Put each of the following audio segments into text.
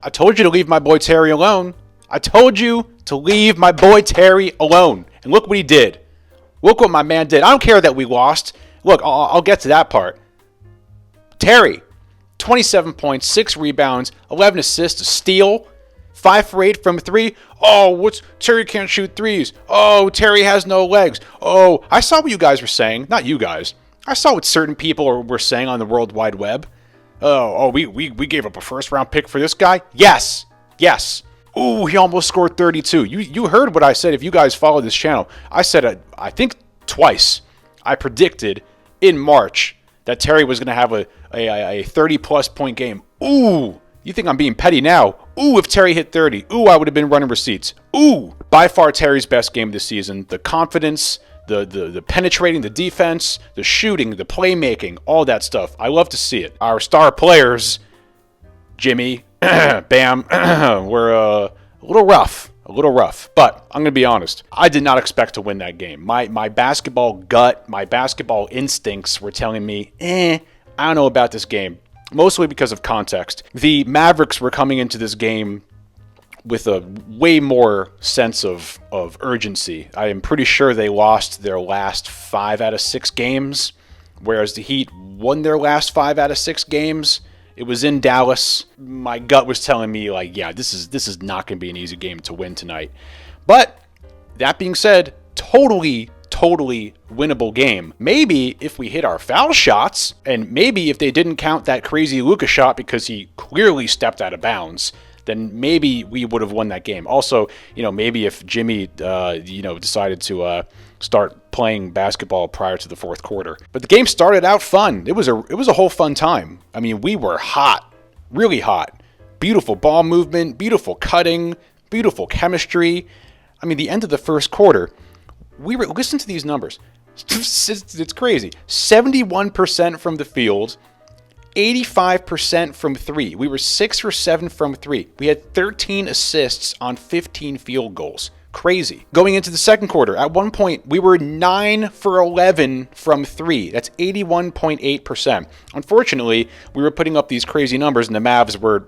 I told you to leave my boy Terry alone. I told you to leave my boy Terry alone. And look what he did. Look what my man did. I don't care that we lost. Look, I'll get to that part. Terry, 27 points, 6 rebounds, 11 assists, a steal, 5 for 8 from 3. Oh, Terry can't shoot threes. Oh, Terry has no legs. Oh, I saw what you guys were saying. Not you guys. I saw what certain people were saying on the World Wide Web. We gave up a first-round pick for this guy? Yes. Ooh, he almost scored 32. You heard what I said if you guys follow this channel. I said, I think twice, I predicted in March that Terry was going to have a 30-plus point game. Ooh, you think I'm being petty now? Ooh, if Terry hit 30. Ooh, I would have been running receipts. Ooh, by far Terry's best game this season. The confidence, the penetrating, the defense, the shooting, the playmaking, all that stuff. I love to see it. Our star players, Jimmy, Bam, were a little rough. But I'm going to be honest. I did not expect to win that game. My basketball gut, my basketball instincts were telling me, I don't know about this game. Mostly because of context. The Mavericks were coming into this game with a way more sense of urgency. I am pretty sure they lost their last 5 out of 6 games, whereas the Heat won their last 5 out of 6 games. It was in Dallas. My gut was telling me, like, yeah, this is not going to be an easy game to win tonight. But that being said, totally winnable game. Maybe if we hit our foul shots, and maybe if they didn't count that crazy Luka shot because he clearly stepped out of bounds, then maybe we would have won that game. Also, maybe if Jimmy, decided to start playing basketball prior to the fourth quarter. But the game started out fun. It was a whole fun time. I mean, we were hot, really hot. Beautiful ball movement, beautiful cutting, beautiful chemistry. I mean, the end of the first quarter, listen to these numbers. It's crazy. 71% from the field, 85% from 3. We were 6 for 7 from 3. We had 13 assists on 15 field goals. Crazy. Going into the second quarter, at one point, we were 9 for 11 from 3. That's 81.8%. Unfortunately, we were putting up these crazy numbers, and the Mavs were,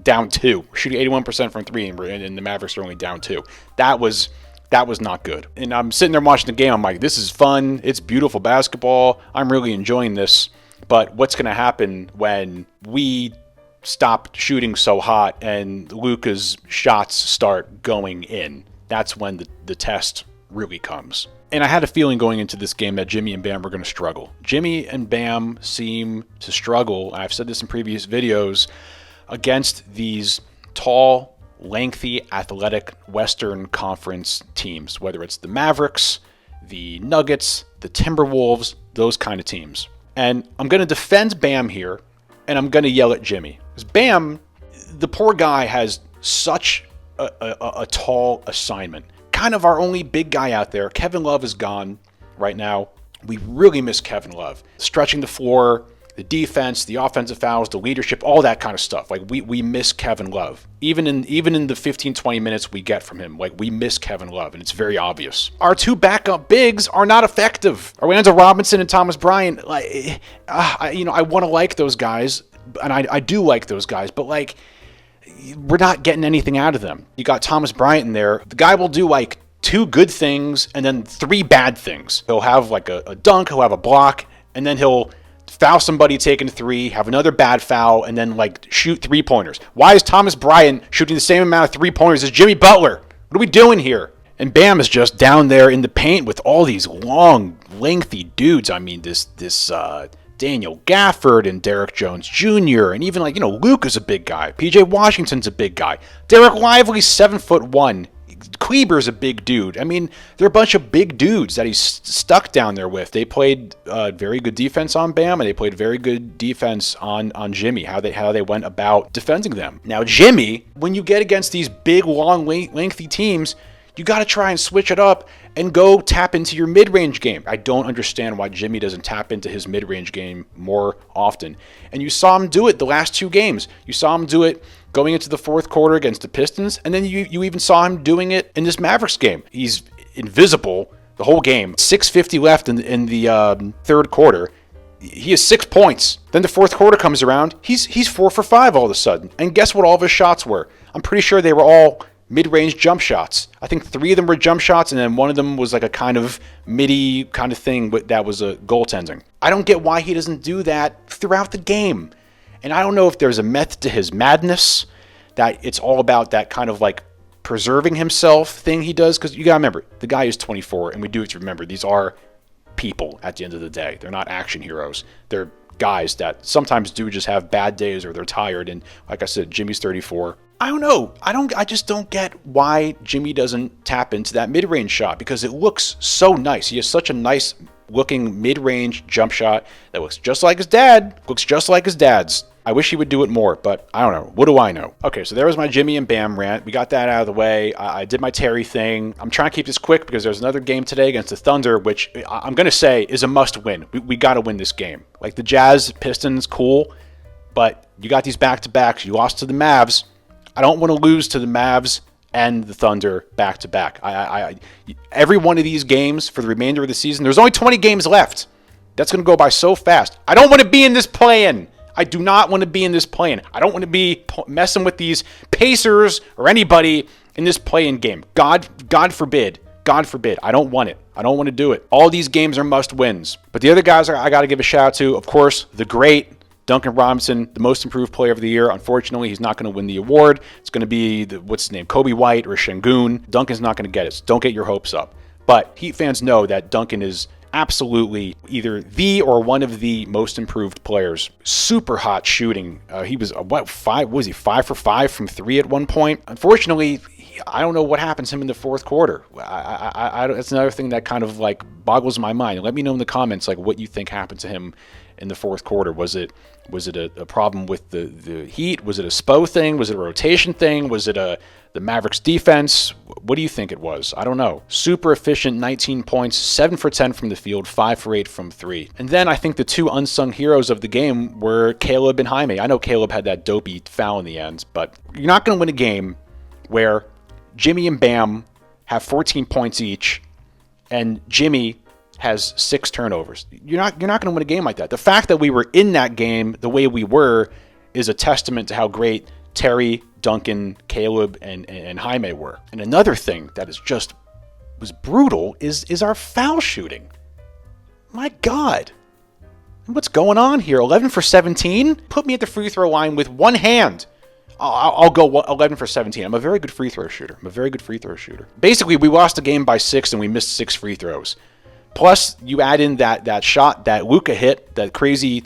down 2. We're shooting 81% from 3, and the Mavericks are only down 2. That was not good. And I'm sitting there watching the game. I'm like, this is fun. It's beautiful basketball. I'm really enjoying this. But what's going to happen when we stop shooting so hot and Luka's shots start going in? That's when the test really comes. And I had a feeling going into this game that Jimmy and Bam were going to struggle. Jimmy and Bam seem to struggle, I've said this in previous videos, against these tall, lengthy, athletic Western Conference teams, whether it's the Mavericks, the Nuggets, the Timberwolves, those kind of teams. And I'm going to defend Bam here, and I'm going to yell at Jimmy. Because Bam, the poor guy, has such a tall assignment. Kind of our only big guy out there. Kevin Love is gone right now. We really miss Kevin Love. Stretching the floor, the defense, the offensive fouls, the leadership, all that kind of stuff. Like, we miss Kevin Love. Even in the 15-20 minutes we get from him, like, we miss Kevin Love, and it's very obvious. Our 2 backup bigs are not effective. Orlando Robinson and Thomas Bryant, I want to like those guys, and I do like those guys, but, we're not getting anything out of them. You got Thomas Bryant in there. The guy will do, 2 good things and then 3 bad things. He'll have, a dunk, he'll have a block, and then he'll foul somebody taking 3, have another bad foul, and then shoot 3-pointers. Why is Thomas Bryant shooting the same amount of 3-pointers as Jimmy Butler? What are we doing here? And Bam is just down there in the paint with all these long, lengthy dudes. I mean, this Daniel Gafford and Derek Jones Jr. and even Luka's a big guy. PJ Washington's a big guy. Derek Lively's 7'1". Kleber's a big dude. I mean, they're a bunch of big dudes that he's stuck down there with. They played very good defense on Bam, and they played very good defense on Jimmy, how they went about defending them. Now, Jimmy, when you get against these big, long, lengthy teams, you got to try and switch it up and go tap into your mid-range game. I don't understand why Jimmy doesn't tap into his mid-range game more often. And you saw him do it the last 2 games. You saw him do it going into the fourth quarter against the Pistons, and then you even saw him doing it in this Mavericks game. He's invisible the whole game. 6:50 left in the third quarter. he has 6 points. Then the fourth quarter comes around. He's 4 for 5 all of a sudden. And guess what all of his shots were? I'm pretty sure they were all mid-range jump shots. I think 3 of them were jump shots, and then one of them was like a kind of midi kind of thing that was a goaltending. I don't get why he doesn't do that throughout the game. And I don't know if there's a method to his madness, that it's all about that kind of like preserving himself thing he does. Because you got to remember, the guy is 24, and we do have to remember, these are people at the end of the day. They're not action heroes. They're guys that sometimes do just have bad days or they're tired. And like I said, Jimmy's 34. I don't know. I just don't get why Jimmy doesn't tap into that mid-range shot, because it looks so nice. He has such a nice looking mid-range jump shot that looks just like his dad. Looks just like his dad's. I wish he would do it more, but I don't know. What do I know? Okay, so there was my Jimmy and Bam rant. We got that out of the way. I did my Terry thing. I'm trying to keep this quick because there's another game today against the Thunder, which I'm going to say is a must-win. We got to win this game. Like the Jazz, Pistons, cool, but you got these back-to-backs. You lost to the Mavs. I don't want to lose to the Mavs and the Thunder back-to-back. Every one of these games for the remainder of the season, there's only 20 games left. That's going to go by so fast. I don't want to be in this play-in. I do not want to be in this play-in. I don't want to be messing with these Pacers or anybody in this play-in game. God forbid. God forbid. I don't want it. I don't want to do it. All these games are must-wins. But the other guys I got to give a shout-out to, of course, the great Duncan Robinson, the most improved player of the year. Unfortunately, he's not going to win the award. It's going to be, what's his name, Kobe White or Şengün. Duncan's not going to get it, so don't get your hopes up. But Heat fans know that Duncan is absolutely either the or one of the most improved players. Super hot shooting. He was, 5 for 5 from 3 at one point. Unfortunately, I don't know what happens to him in the fourth quarter. That's another thing that kind of like boggles my mind. Let me know in the comments like what you think happened to him in the fourth quarter. Was it a problem with the Heat? Was it a SPO thing? Was it a rotation thing? Was it the Mavericks defense? What do you think it was? I don't know. Super efficient, 19 points, 7 for 10 from the field, 5 for 8 from 3. And then I think the two unsung heroes of the game were Caleb and Jaime. I know Caleb had that dopey foul in the end, but you're not going to win a game where Jimmy and Bam have 14 points each and Jimmy has 6 turnovers. You're not going to win a game like that. The fact that we were in that game the way we were is a testament to how great Terry, Duncan, Caleb, and Jaime were. And another thing that was brutal is our foul shooting. My God. What's going on here? 11 for 17? Put me at the free throw line with one hand. I'll go 11 for 17. I'm a very good free throw shooter. Basically, we lost the game by 6 and we missed 6 free throws. Plus, you add in that shot that Luka hit, that crazy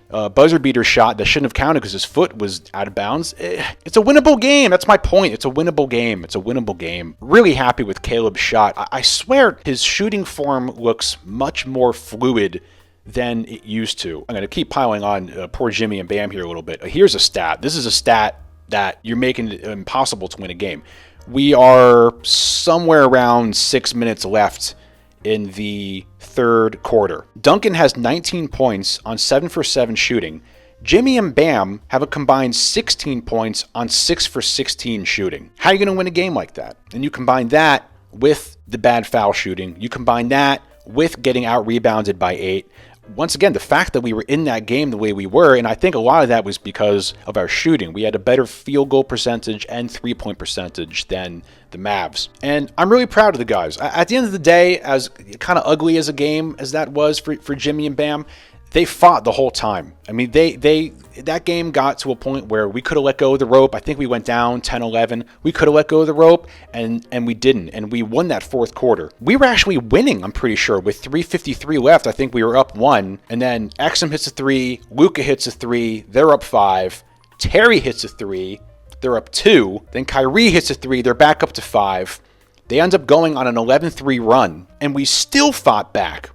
buzzer beater shot that shouldn't have counted because his foot was out of bounds. It's a winnable game. That's my point. It's a winnable game. Really happy with Caleb's shot. I swear his shooting form looks much more fluid than it used to. I'm going to keep piling on poor Jimmy and Bam here a little bit. Here's a stat. This is a stat that you're making it impossible to win a game. We are somewhere around 6 minutes left in the third quarter. Duncan has 19 points on 7 for 7 shooting. Jimmy and Bam have a combined 16 points on 6 for 16 shooting. How are you going to win a game like that? And you combine that with the bad foul shooting. You combine that with getting out-rebounded by 8. Once again, the fact that we were in that game the way we were, and I think a lot of that was because of our shooting. We had a better field goal percentage and three-point percentage than the Mavs. And I'm really proud of the guys. At the end of the day, as kind of ugly as a game as that was for Jimmy and Bam, they fought the whole time. I mean, that game got to a point where we could have let go of the rope. I think we went down 10-11. We could have let go of the rope, and we didn't. And we won that fourth quarter. We were actually winning, I'm pretty sure. With 3:53 left, I think we were up 1. And then Exum hits a 3. Luka hits a 3. They're up 5. Terry hits a 3. They're up 2. Then Kyrie hits a 3. They're back up to 5. They end up going on an 11-3 run. And we still fought back.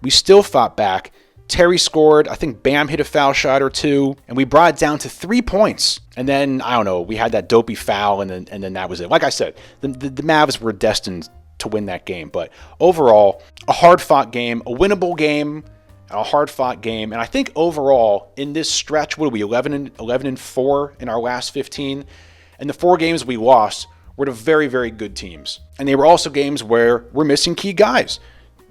Terry scored. I think Bam hit a foul shot or 2, and we brought it down to 3 points. And then, I don't know, we had that dopey foul, and then that was it. Like I said, the Mavs were destined to win that game. But overall, a hard-fought game, a winnable game, a hard-fought game. And I think overall, in this stretch, what are we, 11-4 in our last 15? And the 4 games we lost were to very, very good teams. And they were also games where we're missing key guys.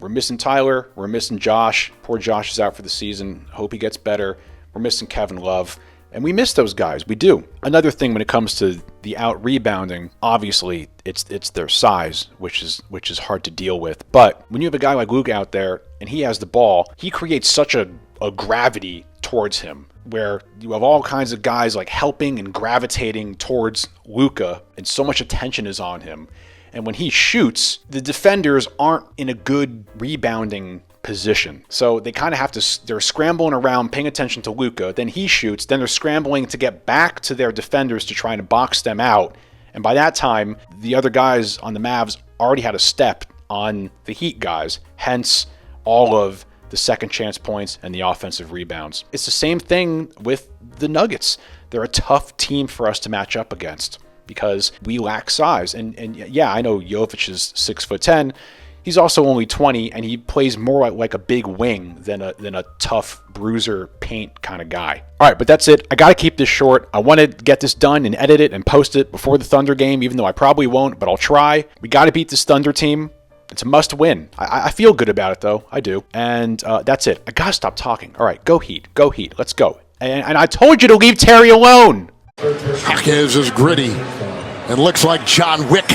We're missing Tyler. We're missing Josh. Poor Josh is out for the season. Hope he gets better. We're missing Kevin Love. And we miss those guys. We do. Another thing when it comes to the out rebounding, obviously it's their size, which is hard to deal with. But when you have a guy like Luke out there and he has the ball, he creates such a gravity towards him, where you have all kinds of guys like helping and gravitating towards Luka, and so much attention is on him. And when he shoots, the defenders aren't in a good rebounding position. So they kind of have to, they're scrambling around, paying attention to Luka. Then he shoots. Then they're scrambling to get back to their defenders to try and box them out. And by that time, the other guys on the Mavs already had a step on the Heat guys. Hence, all of the second chance points and the offensive rebounds. It's the same thing with the Nuggets. They're a tough team for us to match up against because we lack size. And yeah, I know Jovic is 6'10". He's also only 20, and he plays more like a big wing than a tough bruiser paint kind of guy. All right, but that's it. I got to keep this short. I want to get this done and edit it and post it before the Thunder game, even though I probably won't, but I'll try. We got to beat this Thunder team. It's a must win. I feel good about it, though. I do. And that's it. I got to stop talking. All right, go Heat. Go Heat. Let's go. And I told you to leave Terry alone. Jaquez is gritty and looks like John Wick.